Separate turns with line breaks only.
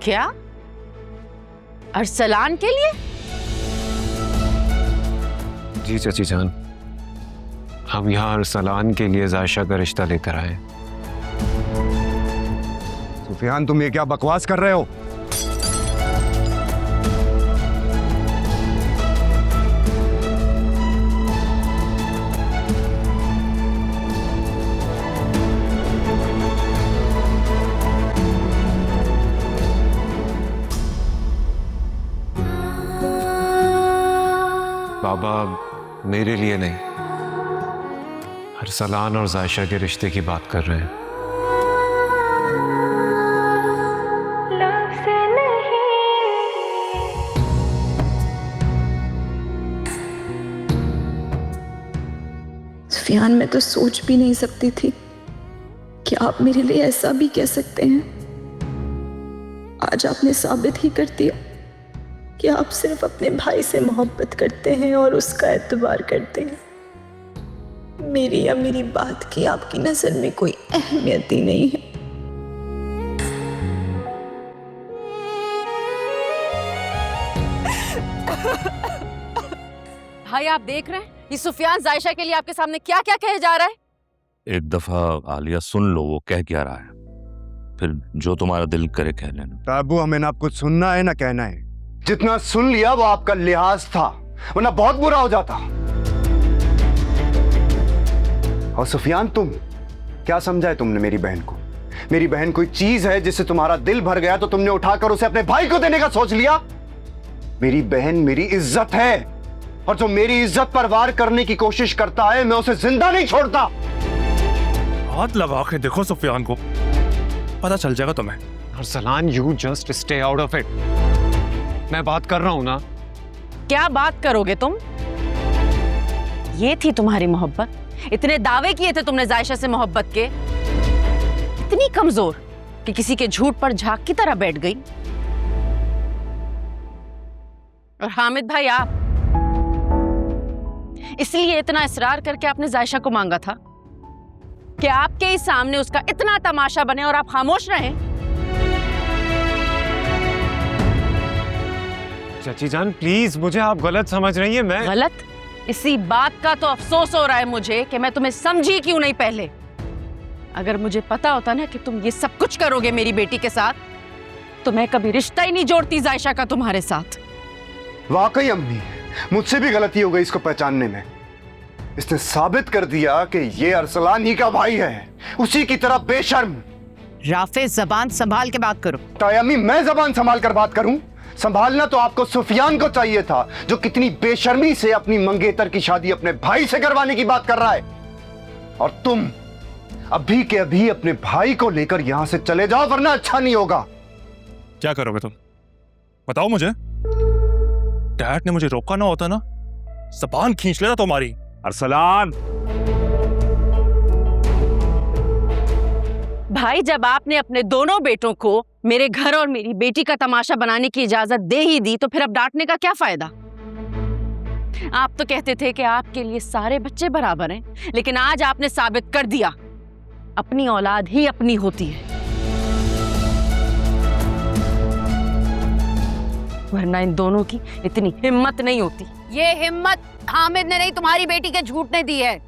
क्या? अरसलान के लिए?
जी चाची जान, हम यहाँ अरसलान के लिए जायशा का रिश्ता लेकर आए।
सुफियान, तुम ये क्या बकवास कर रहे हो?
बाबा मेरे लिए नहीं, अरसलान और जायशा के रिश्ते की बात कर रहे हैं।
सुफियान, मैं तो सोच भी नहीं सकती थी कि आप मेरे लिए ऐसा भी कह सकते हैं। आज आपने साबित ही कर दिया कि आप सिर्फ अपने भाई से मोहब्बत करते हैं और उसका एतबार करते हैं। मेरी या मेरी बात की आपकी नजर में कोई अहमियत ही नहीं है।
भाई आप देख रहे हैं ये सुफियान जायशा के लिए आपके सामने क्या क्या कहे जा रहा है।
एक दफा आलिया सुन लो वो कह क्या रहा है, फिर जो तुम्हारा दिल करे कह लेना।
ताबू, हमें ना कुछ सुनना है ना कहना है। जितना सुन लिया वो आपका लिहाज था, वरना बहुत बुरा हो जाता। और सुफियान, तुम क्या समझा है तुमने मेरी बहन को? मेरी बहन कोई चीज है जिससे तुम्हारा दिल भर गया तो तुमने उठाकर उसे अपने भाई को देने का सोच लिया? मेरी बहन मेरी इज्जत है, और जो मेरी इज्जत पर वार करने की कोशिश करता है मैं उसे जिंदा नहीं छोड़ता।
हाथ लगा के देखो सुफियान को, पता चल जाएगा तुम्हें।
Arsalan, you just stay out of it. मैं बात कर रहा हूं ना।
क्या बात करोगे तुम? ये थी तुम्हारी मोहब्बत? इतने दावे किए थे तुमने जायशा से मोहब्बत के, इतनी कमजोर कि किसी के झूठ पर झाग की तरह बैठ गई। और हामिद भाई, आप इसलिए इतना इसरार करके आपने जायशा को मांगा था कि आपके ही सामने उसका इतना तमाशा बने और आप खामोश रहें।
चाची जान प्लीज, मुझे आप गलत समझ रही हैं। मैं
गलत? इसी बात का तो अफसोस हो रहा है मुझे कि मैं तुम्हें समझी क्यों नहीं पहले। अगर मुझे पता होता ना कि तुम ये सब कुछ करोगे मेरी बेटी के साथ, तो मैं कभी रिश्ता ही नहीं जोड़ती जायशा का तुम्हारे साथ।
वाकई अम्मी, मुझसे भी गलती हो गई इसको पहचानने में। इसने साबित कर दिया कि ये अरसलान ही का भाई है, उसी की तरह बेशर्म।
राफे, जबान संभाल के बात करो।
अम्मी, मैं जबान संभाल कर बात करूं? संभालना तो आपको सुफियान को चाहिए था, जो कितनी बेशर्मी से अपनी मंगेतर की शादी अपने भाई से करवाने की बात कर रहा है। और तुम अभी के अभी अपने भाई को लेकर यहां से चले जाओ, वरना अच्छा नहीं होगा।
क्या करोगे तुम, बताओ मुझे। डैड ने मुझे रोका ना होता ना, जबान खींच लेता तुम्हारी।
अरसलान,
भाई, जब आपने अपने दोनों बेटों को मेरे घर और मेरी बेटी का तमाशा बनाने की इजाजत दे ही दी, तो फिर अब डांटने का क्या फायदा? आप तो कहते थे कि आपके लिए सारे बच्चे बराबर हैं, लेकिन आज आपने साबित कर दिया अपनी औलाद ही अपनी होती है। वरना इन दोनों की इतनी हिम्मत नहीं होती।
ये हिम्मत हामिद ने नहीं, तुम्हारी बेटी के झूठ ने दी है।